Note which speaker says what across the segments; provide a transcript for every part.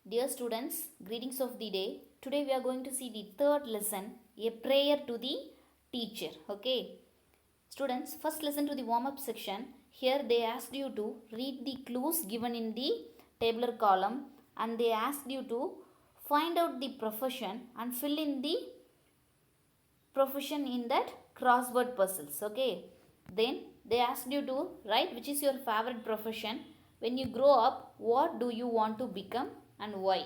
Speaker 1: Dear students, greetings of the day. Today we are going to see the third lesson, a prayer to the teacher. Okay. Students, first listen to the warm-up section. Here they asked you to read the clues given in the tabular column and they asked you to find out the profession and fill in the profession in that crossword puzzles. Okay. Then they asked you to write which is your favorite profession. When you grow up, what do you want to become and why?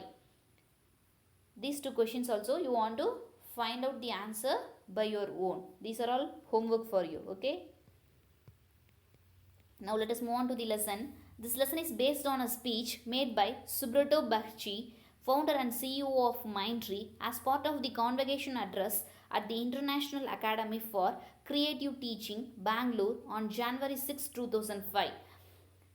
Speaker 1: These two questions also you want to find out the answer by your own. These are all homework for you. Okay. Now let us move on to the lesson. This lesson is based on a speech made by Subrato Bakhchi, founder and CEO of Mindtree, as part of the convocation address at the International Academy for Creative Teaching, Bangalore on January 6, 2005.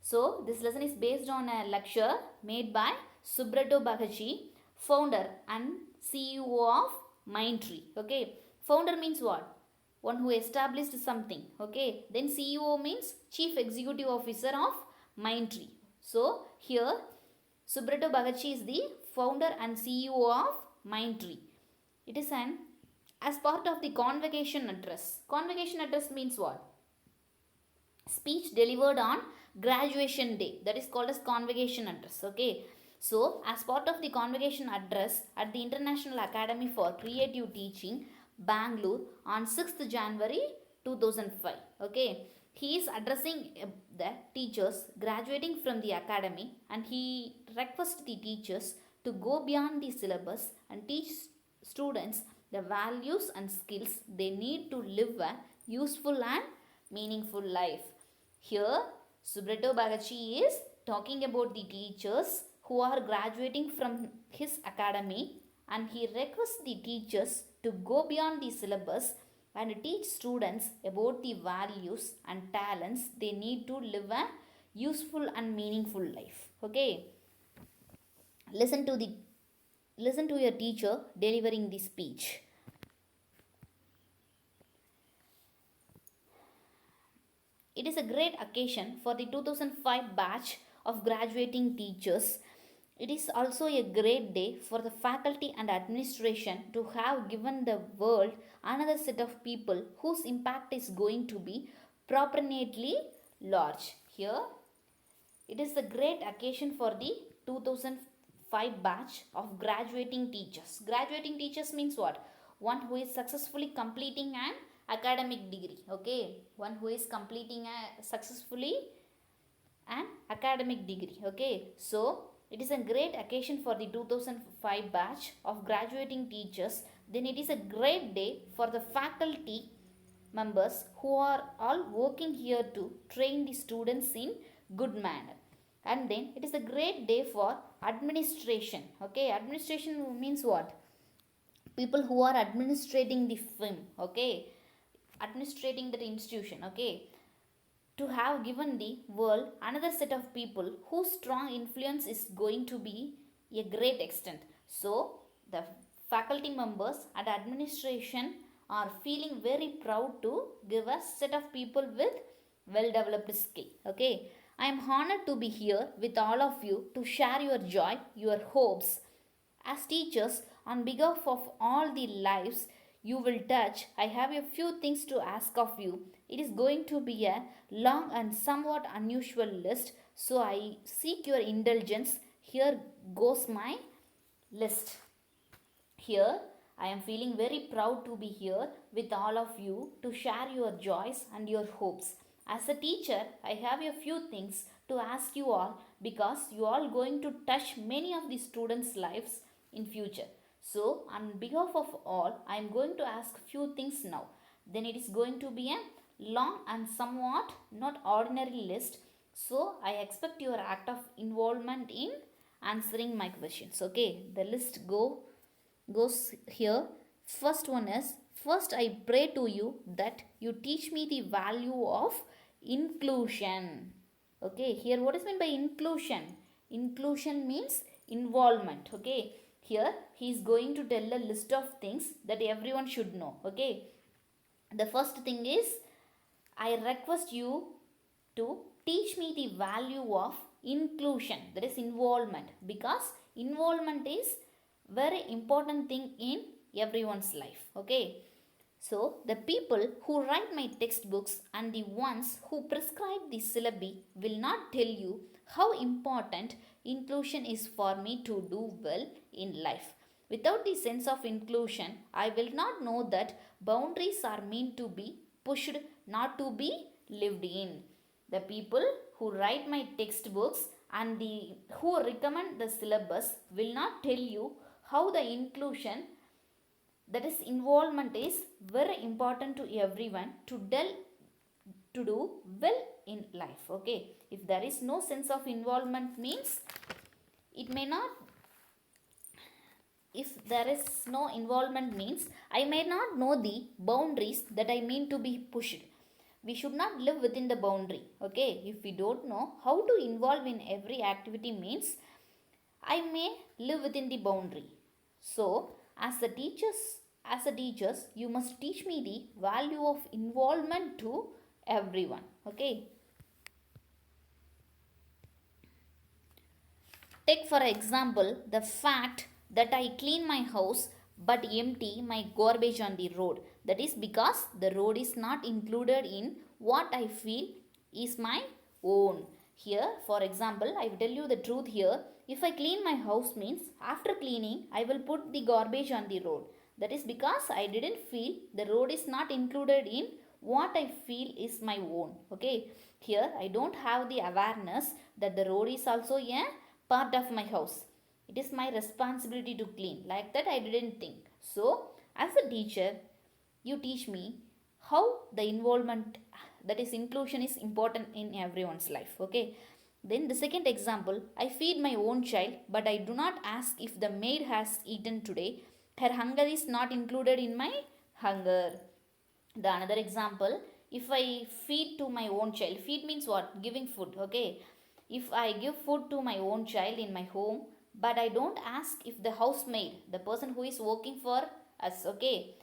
Speaker 1: So, this lesson is based on a lecture made by Subrato Bakhchi, founder and CEO of Mindtree. Okay, founder means what? One who established something. Okay, then CEO means Chief Executive Officer of Mindtree. So, here Subrato Bakhchi is the founder and CEO of Mindtree. It is an as part of the convocation address. Convocation address means what? Speech delivered on graduation day, that is called as convocation address. Okay, so as part of the convocation address at the International Academy for Creative Teaching, Bangalore on 6th January 2005. Okay, he is addressing the teachers graduating from the academy and he requests the teachers to go beyond the syllabus and teach students the values and skills they need to live a useful and meaningful life. Here, Subrato Bakhchi is talking about the teachers who are graduating from his academy and he requests the teachers to go beyond the syllabus and teach students about the values and talents they need to live a useful and meaningful life. Okay. Listen to your teacher delivering the speech. It is a great occasion for the 2005 batch of graduating teachers. It is also a great day for the faculty and administration to have given the world another set of people whose impact is going to be proportionately large. Here, it is a great occasion for the 2005 batch of graduating teachers. Graduating teachers means what? One who is successfully completing an academic degree. Okay, one who is completing successfully an academic degree. Okay, so it is a great occasion for the 2005 batch of graduating teachers. Then it is a great day for the faculty members who are all working here to train the students in good manner. And then it is a great day for administration. Okay, administration means what? People who are administrating the firm. Okay, administrating that institution. Okay, to have given the world another set of people whose strong influence is going to be a great extent. So the faculty members and administration are feeling very proud to give a set of people with well developed skill. Okay, I am honored to be here with all of you to share your joy, your hopes. As teachers, on behalf of all the lives you will touch, I have a few things to ask of you. It is going to be a long and somewhat unusual list, so I seek your indulgence. Here goes my list. Here, I am feeling very proud to be here with all of you to share your joys and your hopes. As a teacher, I have a few things to ask you all because you are going to touch many of the students' lives in future. So, on behalf of all, I am going to ask few things now. Then it is going to be a long and somewhat not ordinary list. So, I expect your act of involvement in answering my questions. Okay, the list goes here. First one is, first I pray to you that you teach me the value of inclusion. Okay, here what is meant by inclusion? Inclusion means involvement. Okay, here he is going to tell a list of things that everyone should know. Okay, the first thing is, I request you to teach me the value of inclusion, that is involvement, because involvement is very important thing in everyone's life. Okay, so the people who write my textbooks and the ones who prescribe the syllabi will not tell you how important inclusion is for me to do well in life. Without the sense of inclusion, I will not know that boundaries are meant to be pushed, not to be lived in. The people who write my textbooks and the who recommend the syllabus will not tell you how the inclusion, that is involvement, is very important to everyone to do well in life. Okay, if there is no sense of involvement means it may not, if there is no involvement means I may not know the boundaries that I mean to be pushed. We should not live within the boundary. Okay, if we don't know how to involve in every activity means I may live within the boundary. So as a teachers, you must teach me the value of involvement to everyone. Okay, take for example the fact that I clean my house but empty my garbage on the road. That is because the road is not included in what I feel is my own. Here, for example, I will tell you the truth here. If I clean my house means after cleaning, I will put the garbage on the road. That is because I didn't feel the road is not included in what I feel is my own. Okay, here I don't have the awareness that the road is also a part of my house. It is my responsibility to clean. Like that, I didn't think. So, as a teacher, you teach me how the involvement, that is inclusion, is important in everyone's life. Okay, then the second example, I feed my own child but I do not ask if the maid has eaten today. Her hunger is not included in my hunger. The another example, if I feed to my own child, feed means what? Giving food. Okay, if I give food to my own child in my home but I don't ask if the housemaid, the person who is working for us, okay,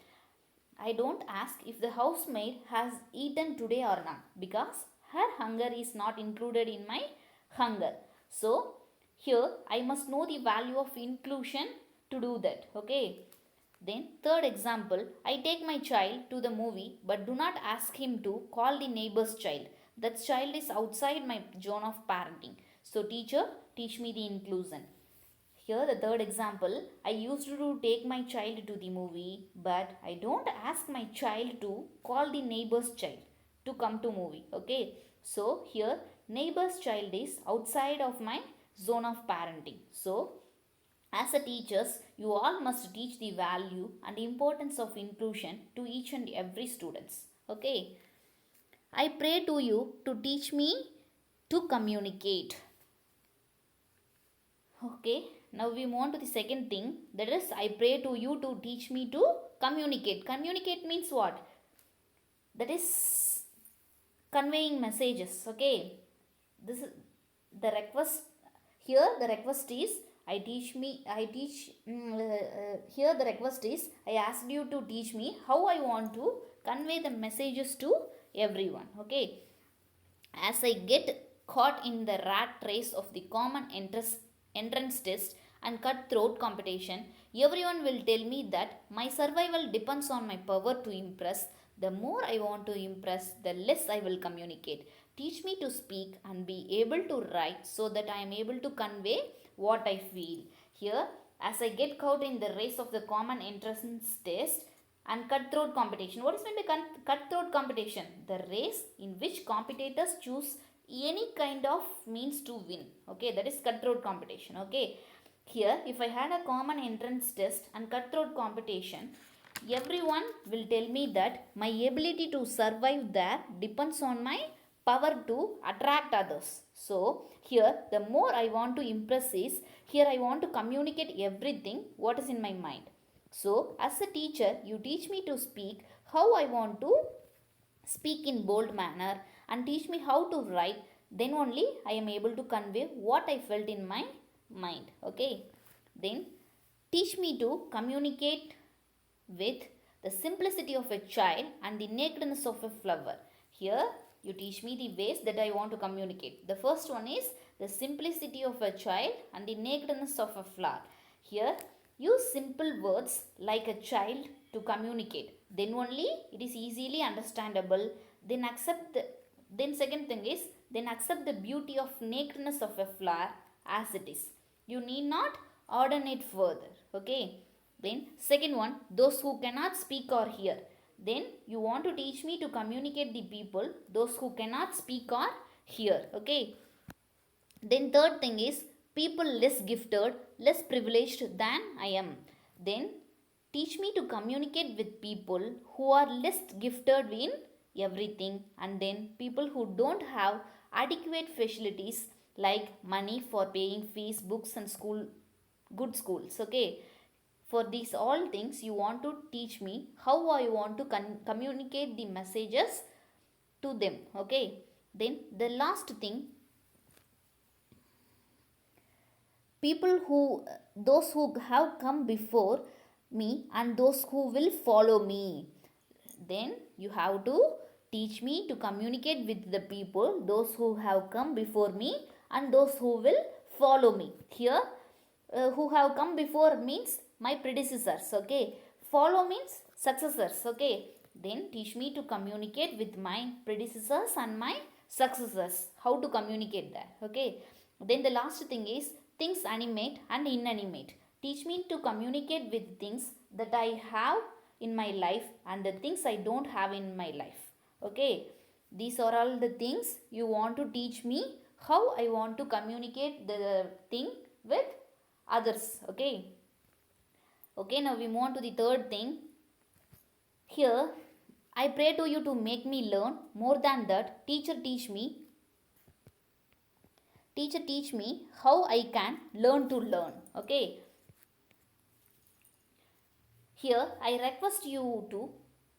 Speaker 1: I don't ask if the housemaid has eaten today or not, because her hunger is not included in my hunger. So here I must know the value of inclusion to do that. Okay, then third example, I take my child to the movie but do not ask him to call the neighbor's child. That child is outside my zone of parenting. So teacher, teach me the inclusion. Here the third example, I used to take my child to the movie but I don't ask my child to call the neighbor's child to come to movie. Okay, so here neighbor's child is outside of my zone of parenting. So as a teachers, you all must teach the value and importance of inclusion to each and every students. Okay, I pray to you to teach me to communicate. Okay, now we move on to the second thing, that is I pray to you to teach me to communicate. Communicate means what? That is conveying messages. Okay, this is the request. Here the request is here the request is I asked you to teach me how I want to convey the messages to everyone. Okay, as I get caught in the rat race of the common entrance test and cutthroat competition, everyone will tell me that my survival depends on my power to impress. The more I want to impress, the less I will communicate. Teach me to speak and be able to write so that I am able to convey what I feel. Here, as I get caught in the race of the common entrance test and cutthroat competition. What is meant by cutthroat competition? The race in which competitors choose any kind of means to win. Okay, that is cutthroat competition. Okay, here if I had a common entrance test and cutthroat competition, everyone will tell me that my ability to survive there depends on my power to attract others. So here the more I want to impress is, here I want to communicate everything what is in my mind. So as a teacher, you teach me to speak how I want to speak in bold manner and teach me how to write. Then only I am able to convey what I felt in my mind. Okay, then teach me to communicate with the simplicity of a child and the nakedness of a flower. Here you teach me the ways that I want to communicate. The first one is the simplicity of a child and the nakedness of a flower. Here, use simple words like a child to communicate. Then only it is easily understandable. Then accept the, then second thing is, then accept the beauty of nakedness of a flower as it is. You need not ornate further. Okay. Then second one, those who cannot speak or hear. Then you want to teach me to communicate the people, those who cannot speak or hear. Okay. Then third thing is people less gifted, less privileged than I am. Then teach me to communicate with people who are less gifted in everything, and then people who don't have adequate facilities like money for paying fees, books and school, good schools. Okay. For these all things you want to teach me how I want to communicate the messages to them. Okay. Then the last thing, people who, those who have come before me and those who will follow me. Then you have to teach me to communicate with the people, those who have come before me and those who will follow me. Here, who have come before means my predecessors. Okay. Follow means successors. Okay. Then teach me to communicate with my predecessors and my successors, how to communicate that. Okay. Then the last thing is things animate and inanimate. Teach me to communicate with things that I have in my life and the things I don't have in my life. Okay. These are all the things you want to teach me how I want to communicate the thing with others. Okay. Okay, now we move on to the third thing. Here, I pray to you to make me learn more than that. Teacher, teach me. Teacher, teach me how I can learn to learn. Okay. Here, I request you to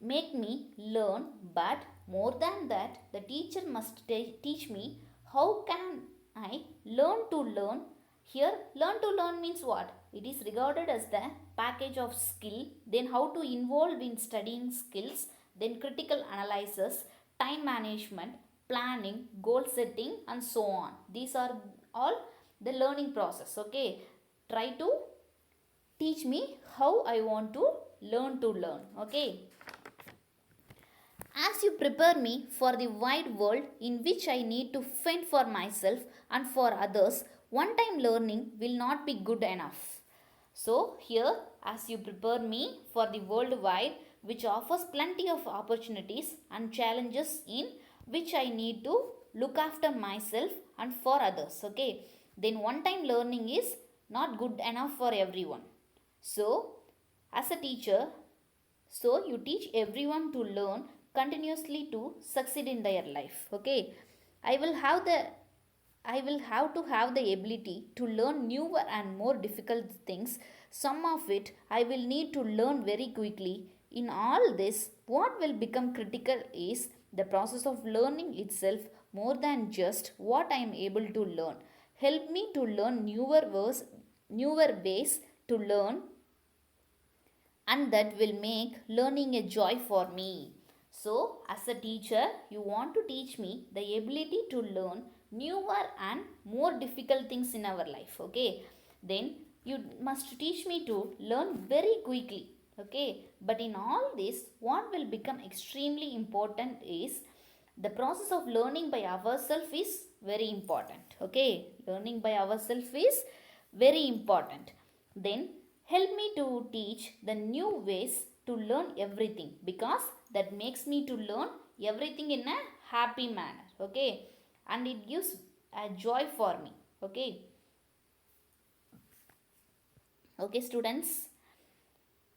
Speaker 1: make me learn, but more than that, the teacher must teach me how can I learn to learn. Here, learn to learn means what? It is regarded as the package of skill, then how to involve in studying skills, then critical analysis, time management, planning, goal setting and so on. These are all the learning process. Okay. Try to teach me how I want to learn. Okay. As you prepare me for the wide world in which I need to fend for myself and for others, one time learning will not be good enough. So, here, as you prepare me for the world wide, which offers plenty of opportunities and challenges in which I need to look after myself and for others. Okay. Then, one time learning is not good enough for everyone. So, as a teacher, so you teach everyone to learn continuously to succeed in their life. Okay. I will have to have the ability to learn newer and more difficult things. Some of it I will need to learn very quickly. In all this, what will become critical is the process of learning itself more than just what I am able to learn. Help me to learn newer ways to learn, and that will make learning a joy for me. So, as a teacher, you want to teach me the ability to learn newer and more difficult things in our life. Okay. Then you must teach me to learn very quickly. Okay. But in all this, what will become extremely important is the process of learning by ourselves is very important. Okay. Learning by ourselves is very important. Then help me to teach the new ways to learn everything, because that makes me to learn everything in a happy manner. Okay. And it gives a joy for me. Okay. Okay, students,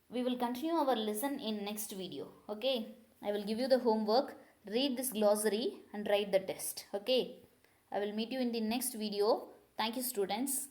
Speaker 1: we will continue our lesson in next video. Okay. I will give you the homework. Read this glossary and write the test. Okay. I will meet you in the next video. Thank you, students.